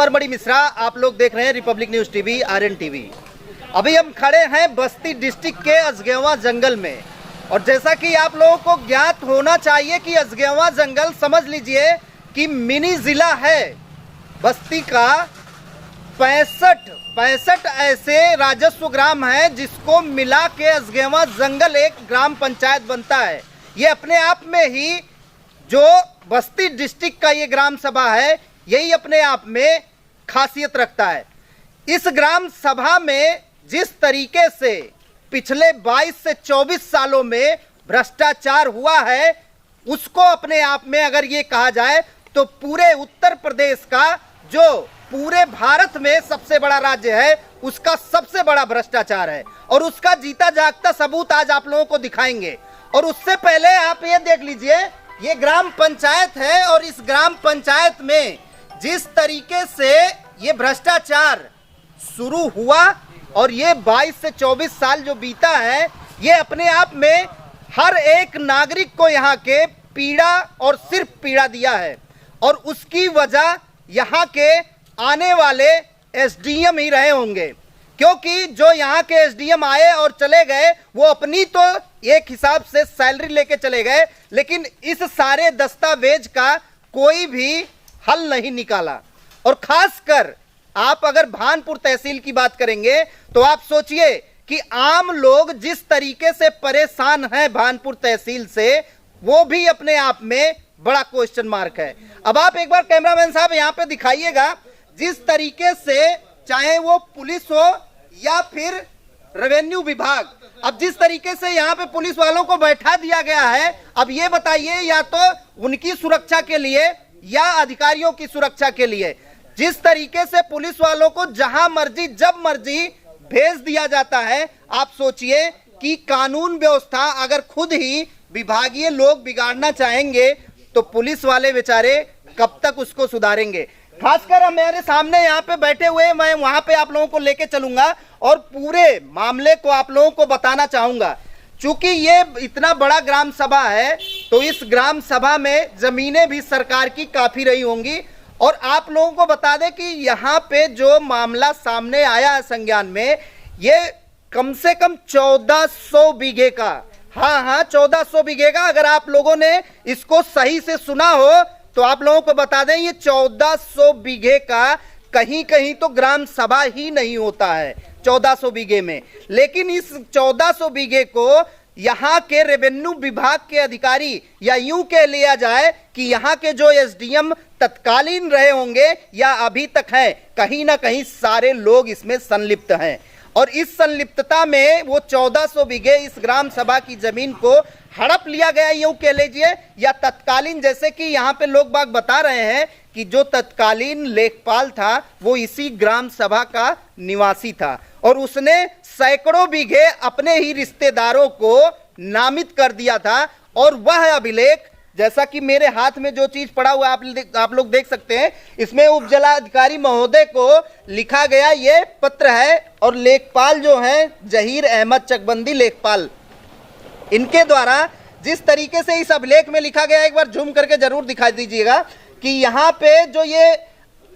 मरमड़ी मिश्रा, आप लोग देख रहे हैं Republic news TV, RN TV. अभी हम खड़े हैं बस्ती डिस्ट्रिक्ट के अजगेवा जंगल में, और जैसा कि आप लोगों को ज्ञात होना चाहिए कि अजगेवा जंगल समझ लीजिए कि मिनी जिला है बस्ती का। 65 ऐसे राजस्व ग्राम हैं जिसको मिला के अजगेवा जंगल एक ग्राम पंचायत बनता है। ये अपने आप में ही जो बस्ती डिस्ट्रिक्ट का ये ग्राम सभा है, यही अपने आप में खासियत रखता है। इस ग्राम सभा में जिस तरीके से पिछले 22 से 24 सालों में भ्रष्टाचार हुआ है, उसको अपने आप में अगर ये कहा जाए तो पूरे उत्तर प्रदेश का, जो पूरे भारत में सबसे बड़ा राज्य है, उसका सबसे बड़ा भ्रष्टाचार है। और उसका जीता जागता सबूत आज आप लोगों को दिखाएंगे। और उससे पहले आप ये देख लीजिए, ये ग्राम पंचायत है, और इस ग्राम पंचायत में जिस तरीके से ये भ्रष्टाचार शुरू हुआ और ये 22 से 24 साल जो बीता है, ये अपने आप में हर एक नागरिक को यहाँ के पीड़ा और सिर्फ पीड़ा दिया है। और उसकी वजह यहाँ के आने वाले एसडीएम ही रहे होंगे, क्योंकि जो यहाँ के एसडीएम आए और चले गए वो अपनी तो एक हिसाब से सैलरी लेके चले गए, लेकिन इस सारे दस्तावेज का कोई भी हल नहीं निकाला। और खासकर आप अगर भानपुर तहसील की बात करेंगे तो आप सोचिए कि आम लोग जिस तरीके से परेशान हैं भानपुर तहसील से, वो भी अपने आप में बड़ा क्वेश्चन मार्क है। अब आप एक बार कैमरामैन साहब यहाँ पे दिखाइएगा, जिस तरीके से चाहे वो पुलिस हो या फिर रेवेन्यू विभाग, अब जिस तरीके से यहाँ पे पुलिस वालों को बैठा दिया गया है, अब ये बताइए या तो उनकी सुरक्षा के लिए या अधिकारियों की सुरक्षा के लिए, जिस तरीके से पुलिस वालों को जहां मर्जी जब मर्जी भेज दिया जाता है, आप सोचिए कि कानून व्यवस्था अगर खुद ही विभागीय लोग बिगाड़ना चाहेंगे तो पुलिस वाले बेचारे कब तक उसको सुधारेंगे। खासकर हमारे सामने यहाँ पे बैठे हुए, मैं वहां पे आप लोगों को लेके चलूंगा और पूरे मामले को आप लोगों को बताना चाहूंगा। चूंकि ये इतना बड़ा ग्राम सभा है तो इस ग्राम सभा में जमीनें भी सरकार की काफी रही होंगी। और आप लोगों को बता दें कि यहाँ पे जो मामला सामने आया है संज्ञान में, ये कम से कम 1400 बीघे का, हाँ 1400 बीघे का, अगर आप लोगों ने इसको सही से सुना हो तो आप लोगों को बता दें ये 1400 बीघे का कहीं कहीं तो ग्राम सभा ही नहीं होता है 1400 बीघे में। लेकिन इस 1400 बीघे को यहाँ के रेवेन्यू विभाग के अधिकारी, या यूं कह लिया जाए कि यहाँ के जो एसडीएम तत्कालीन रहे होंगे या अभी तक हैं, कहीं ना कहीं सारे लोग इसमें संलिप्त हैं। और इस संलिप्तता में वो 1400 बीघे इस ग्राम सभा की जमीन को हड़प लिया गया, यूं कह लीजिए, या तत्कालीन, जैसे कि यहाँ पे लोग बाग बता रहे हैं कि जो तत्कालीन लेखपाल था वो इसी ग्राम सभा का निवासी था, और उसने सैकड़ों बीघे अपने ही रिश्तेदारों को नामित कर दिया था। और वह अभिलेख, जैसा कि मेरे हाथ में जो चीज पड़ा हुआ आप लोग देख सकते हैं, इसमें उपजिलाधिकारी महोदय को लिखा गया ये पत्र है। और लेखपाल जो है जहीर अहमद चकबंदी लेखपाल, इनके द्वारा जिस तरीके से इस अभिलेख में लिखा गया, एक बार जूम करके जरूर दिखाई दीजिएगा कि यहाँ पे जो ये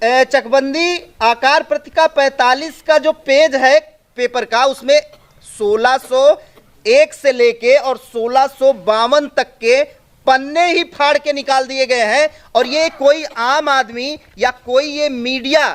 चकबंदी आकार पत्रिका 45 का जो पेज है पेपर का, उसमें 1601 से लेके और 1652 तक के पन्ने ही फाड़ के निकाल दिए गए हैं। और ये कोई आम आदमी या कोई ये मीडिया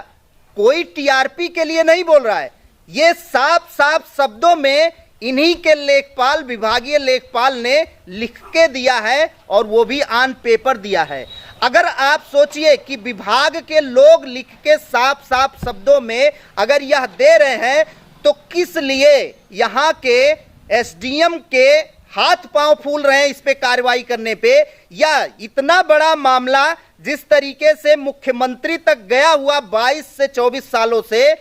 कोई टीआरपी के लिए नहीं बोल रहा है, ये साफ साफ शब्दों में इन्हीं के लेखपाल, विभागीय लेखपाल ने लिख के दिया है, और वो भी ऑन पेपर दिया है। अगर आप सोचिए कि विभाग के लोग लिख के साफ साफ शब्दों में अगर यह दे रहे हैं, तो किस लिए यहाँ के एसडीएम के हाथ पांव फूल रहे हैं इस पे कार्रवाई करने पे। या इतना बड़ा मामला जिस तरीके से मुख्यमंत्री तक गया हुआ 22 से 24 सालों से,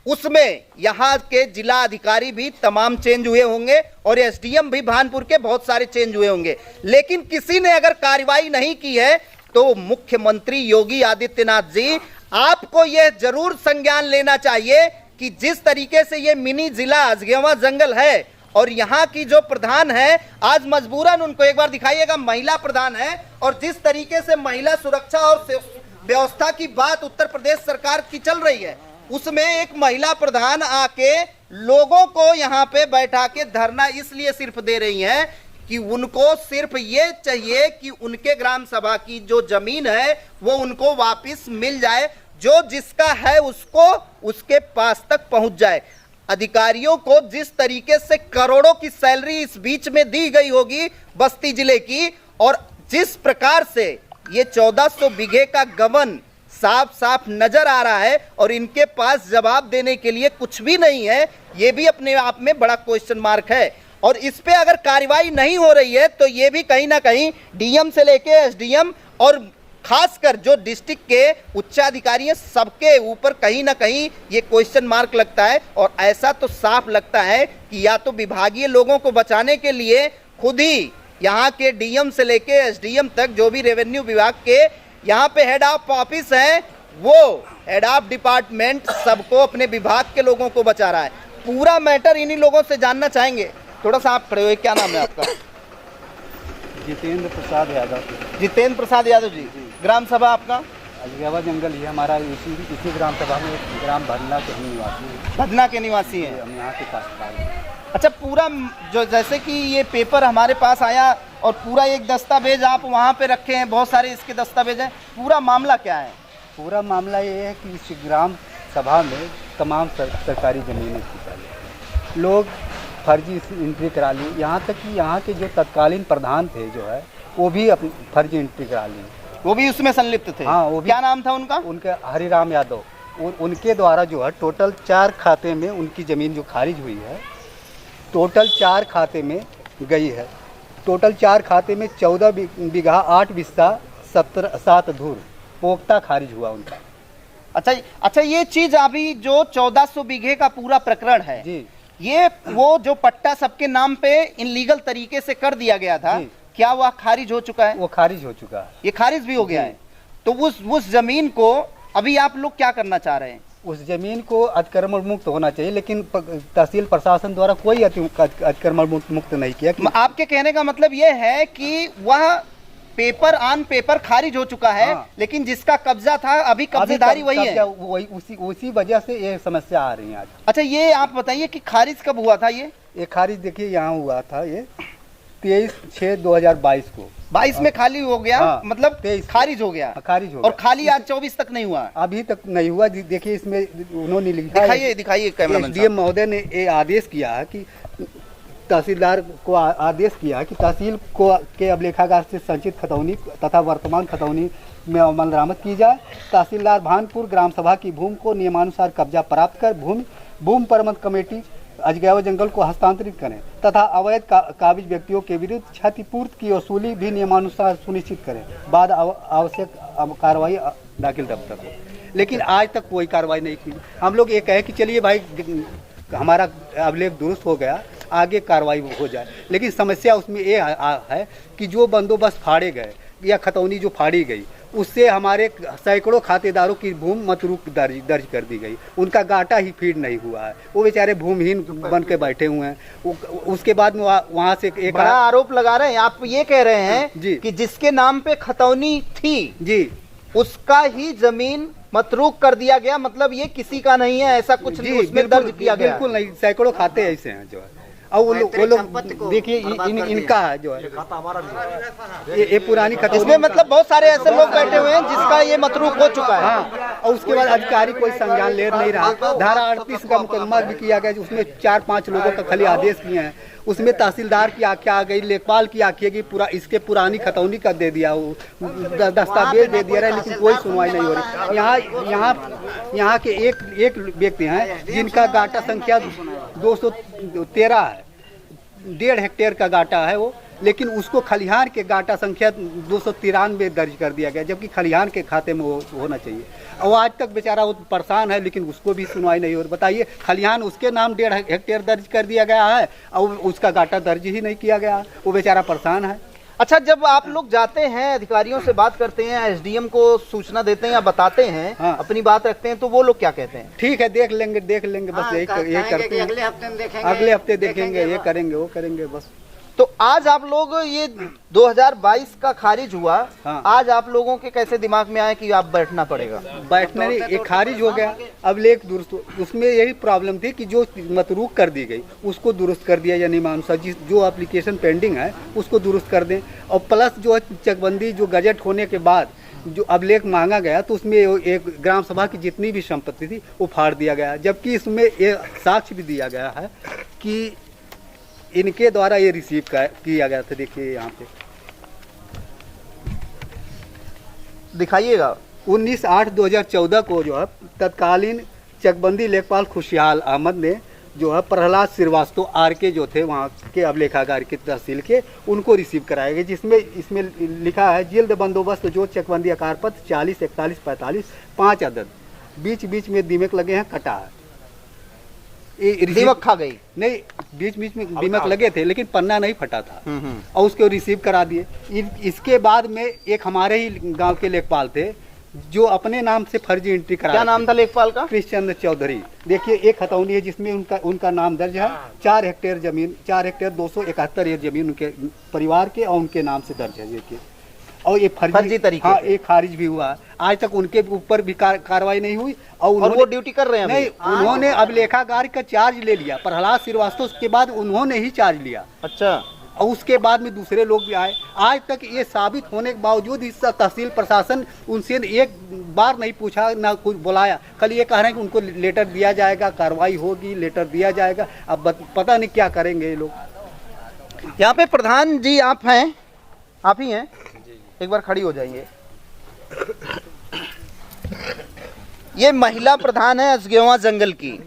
उसमें यहाँ के जिला अधिकारी भी तमाम चेंज हुए होंगे और एसडीएम भी भानपुर के बहुत सारे चेंज हुए होंगे, लेकिन किसी ने अगर कार्रवाई नहीं की है तो मुख्यमंत्री योगी आदित्यनाथ जी, आपको यह जरूर संज्ञान लेना चाहिए कि जिस तरीके से ये मिनी जिला अजगेवा जंगल है और यहाँ की जो प्रधान है, आज मजबूरन उनको एक बार दिखाइएगा, महिला प्रधान है, और जिस तरीके से महिला सुरक्षा और व्यवस्था की बात उत्तर प्रदेश सरकार की चल रही है, उसमें एक महिला प्रधान आके लोगों को यहाँ पे बैठा के धरना इसलिए सिर्फ दे रही हैं कि उनको सिर्फ ये चाहिए कि उनके ग्राम सभा की जो जमीन है वो उनको वापस मिल जाए, जो जिसका है उसको उसके पास तक पहुंच जाए। अधिकारियों को जिस तरीके से करोड़ों की सैलरी इस बीच में दी गई होगी बस्ती जिले की, और जिस प्रकार से ये 1400 बीघे का गबन साफ साफ नजर आ रहा है और इनके पास जवाब देने के लिए कुछ भी नहीं है, ये भी अपने आप में बड़ा क्वेश्चन मार्क है। और इस पे अगर कार्रवाई नहीं हो रही है तो ये भी कहीं ना कहीं डीएम से लेके एसडीएम और खासकर जो डिस्ट्रिक्ट के उच्चाधिकारी हैं सबके ऊपर कहीं ना कहीं ये क्वेश्चन मार्क लगता है। और ऐसा तो साफ लगता है कि या तो विभागीय लोगों को बचाने के लिए खुद ही यहाँ के डीएम से लेके एसडीएम तक जो भी रेवेन्यू विभाग के यहाँ पे हेड ऑफ ऑफिस है, वो हेड ऑफ डिपार्टमेंट सबको अपने विभाग के लोगों को बचा रहा है। पूरा मैटर इन्हीं लोगों से जानना चाहेंगे। थोड़ा सा आप खड़े हुए, क्या नाम है आपका? जितेंद्र प्रसाद यादव। जितेंद्र प्रसाद यादव जी। ग्राम सभा आपका? अजगेवा जंगल ही हमारा इसी ग्राम सभा में ग्राम भदना के हम निवासी हैं। भदना के निवासी हैं? हम यहाँ के काश्तकार हैं। अच्छा, पूरा जो जैसे कि ये पेपर हमारे पास आया और पूरा एक दस्तावेज आप वहाँ पे रखे हैं, बहुत सारे इसके दस्तावेज हैं, पूरा मामला क्या है? पूरा मामला ये है कि इस ग्राम सभा में तमाम सरकारी ज़मीनें थी। पहले लोग फर्जी एंट्री करा ली, यहाँ तक कि यहाँ के जो तत्कालीन प्रधान थे जो है वो भी अपनी फर्जी एंट्री करा ली, वो भी उसमें संलिप्त थे? हाँ, वो भी। क्या नाम था उनका? उनके हरिराम यादव। उनके द्वारा जो है टोटल 4 खाते में उनकी ज़मीन जो खारिज हुई है, टोटल 4 खाते में गई है। टोटल 4 खाते में 14 बीघा 8 बिस्सा 7 धूर पोख्ता खारिज हुआ उनका। अच्छा, ये चीज अभी जो 1400 बीघे का पूरा प्रकरण है जी, ये वो जो पट्टा सबके नाम पे इनलीगल तरीके से कर दिया गया था, क्या वह खारिज हो चुका है? वो खारिज हो चुका है। ये खारिज भी हो गया है। तो उस जमीन को अभी आप लोग क्या करना चाह रहे हैं? उस जमीन को अतिक्रमण मुक्त होना चाहिए, लेकिन तहसील प्रशासन द्वारा कोई अतिक्रमण मुक्त नहीं किया। आपके कहने का मतलब ये है कि वह पेपर ऑन पेपर खारिज हो चुका है, हाँ। लेकिन जिसका कब्जा था अभी कब्जेदारी वही है। उसी वजह से ये समस्या आ रही है आज। अच्छा, ये आप बताइए कि खारिज कब हुआ था? ये खारिज देखिए यहाँ हुआ था ये 23/6/2022 को। 22 में खाली हो गया, हाँ, मतलब 23 खारिज हो गया। खारिज हो गया। और खाली आज 24 तक नहीं हुआ? अभी तक नहीं हुआ। देखिए इसमें उन्होंने लिखा, दिखाइए कैमरामैन डीएम महोदय ने ये आदेश किया है कि तहसीलदार को आदेश किया कि तहसील को के अभिलेखागार से संचित खतौनी तथा वर्तमान खतौनी में अमल दरामद की जाए। तहसीलदार भानपुर ग्राम सभा की भूमि को नियमानुसार कब्जा प्राप्त कर भूमि प्रबंध कमेटी अजगेवा जंगल को हस्तांतरित करें तथा अवैध काबिज व्यक्तियों के विरुद्ध क्षतिपूर्ति की वसूली भी नियमानुसार सुनिश्चित करें। बाद आवश्यक कार्रवाई दाखिल दफ्तर को। लेकिन आज तक कोई कार्रवाई नहीं की। हम लोग ये कहे कि चलिए भाई हमारा अभिलेख दुरुस्त हो गया, आगे कार्रवाई हो जाए, लेकिन समस्या उसमें ये है कि जो बंदोबस्त फाड़े गए या खतौनी जो फाड़ी गई उससे हमारे सैकड़ों खातेदारों की भूमि मतरूक दर्ज कर दी गई। उनका गाटा ही फीड नहीं हुआ है, वो बेचारे भूमिहीन बन के बैठे हुए हैं। उसके बाद में वहाँ से एक बड़ा आरोप लगा रहे हैं। आप ये कह रहे हैं जी कि जिसके नाम पे खतौनी थी जी उसका ही जमीन मतरूक कर दिया गया, मतलब ये किसी का नहीं है, ऐसा कुछ नहीं उसमें दर्ज किया गया? बिल्कुल नहीं, सैकड़ों खाते ऐसे हैं जो है। और वो लोग देखिए इनका है जो है ये पुरानी खतौनी। इसमें मतलब बहुत सारे ऐसे लोग बैठे हुए हैं जिसका ये मतरूक हो चुका है। हाँ, और उसके बाद अधिकारी कोई संज्ञान ले नहीं रहा। धारा 38 का मुकदमा भी किया गया, उसमें 4-5 लोगों का खाली आदेश किए हैं। उसमें तहसीलदार की आंखें आ गई, लेखपाल की आंखें गई, पूरा इसके पुरानी खतौनी का दे दिया, दस्तावेज दे दिया रहा है, लेकिन कोई सुनवाई नहीं हो रही। यहाँ के एक व्यक्ति हैं जिनका गाटा संख्या 213 है, 1.5 हेक्टेयर का गाटा है वो, लेकिन उसको खलिहान के गाटा संख्या 293 दर्ज कर दिया गया, जबकि खलिहान के खाते में वो होना चाहिए। और आज तक बेचारा वो परेशान है, लेकिन उसको भी सुनवाई नहीं हो रही। बताइए, खलिहान उसके नाम 1.5 हेक्टेयर दर्ज कर दिया गया है और उसका गाटा दर्ज ही नहीं किया गया, वो बेचारा परेशान है। अच्छा, जब आप लोग जाते हैं अधिकारियों से बात करते हैं, एसडीएम को सूचना देते हैं या बताते हैं, हाँ, अपनी बात रखते हैं, तो वो लोग क्या कहते हैं? ठीक है, देख लेंगे, बस यही करते हैं, अगले हफ्ते देखेंगे, ये करेंगे वो करेंगे बस। तो आज आप लोग ये 2022 का खारिज हुआ, हाँ। आज आप लोगों के कैसे दिमाग में आया कि आप बैठना पड़ेगा? बैठने नहीं, ये खारिज हो गया। अब लेख दुरुस्त, उसमें यही प्रॉब्लम थी कि जो मतरूक कर दी गई उसको दुरुस्त कर दिया या नियमानुसार, जो एप्लीकेशन पेंडिंग है उसको दुरुस्त कर दें। और प्लस जो है चकबंदी जो गजट होने के बाद जो अभिलेख मांगा गया तो उसमें एक ग्राम सभा की जितनी भी संपत्ति थी वो फाड़ दिया गया, जबकि इसमें ये साक्ष्य भी दिया गया है कि इनके द्वारा ये रिसीव किया गया था। देखिए यहाँ पे दिखाइएगा। 19/8/2014 को जो है तत्कालीन चकबंदी लेखपाल खुशहाल अहमद ने जो है प्रहलाद श्रीवास्तव RK जो थे वहाँ के अभिलेखागार की तहसील के, उनको रिसीव कराया गया, जिसमें इसमें लिखा है जिल्द बंदोबस्त जो चकबंदी आकार पत्र 40, 41, 45 5 अदद, बीच बीच में दीमक लगे हैं, कटा है। दीमक खा गई? नहीं, बीच बीच में दीमक लगे थे लेकिन पन्ना नहीं फटा था और उसको रिसीव करा दिए। इसके बाद में एक हमारे ही गांव के लेखपाल थे जो अपने नाम से फर्जी एंट्री करा। क्या नाम था लेखपाल का? कृष्णचंद्र चौधरी। देखिए एक खतौनी है जिसमें उनका नाम दर्ज है। 4 हेक्टेयर जमीन, 4 हेक्टेयर 271 एकड़ जमीन उनके परिवार के और उनके नाम से दर्ज है। देखिए, और ये फर्जी तरीके, हाँ, एक खारिज भी हुआ। आज तक उनके ऊपर भी कार्रवाई नहीं हुई और वो ड्यूटी कर रहे हैं नहीं, उन्होंने अभिलेखागार का चार्ज ले लिया। प्रहलाद श्रीवास्तव के बाद उन्होंने ही चार्ज लिया। अच्छा। और उसके बाद में दूसरे लोग भी आए। आज तक ये साबित होने के बावजूद इस तहसील प्रशासन उनसे एक बार नहीं पूछा, ना कुछ बुलाया। कल ये कह रहे हैं कि उनको लेटर दिया जाएगा, कार्रवाई होगी, लेटर दिया जाएगा। अब पता नहीं क्या करेंगे ये लोग। यहाँ पे प्रधान जी आप हैं, आप ही हैं? एक बार खड़ी हो जाइए। ये महिला प्रधान है असगेवा जंगल की।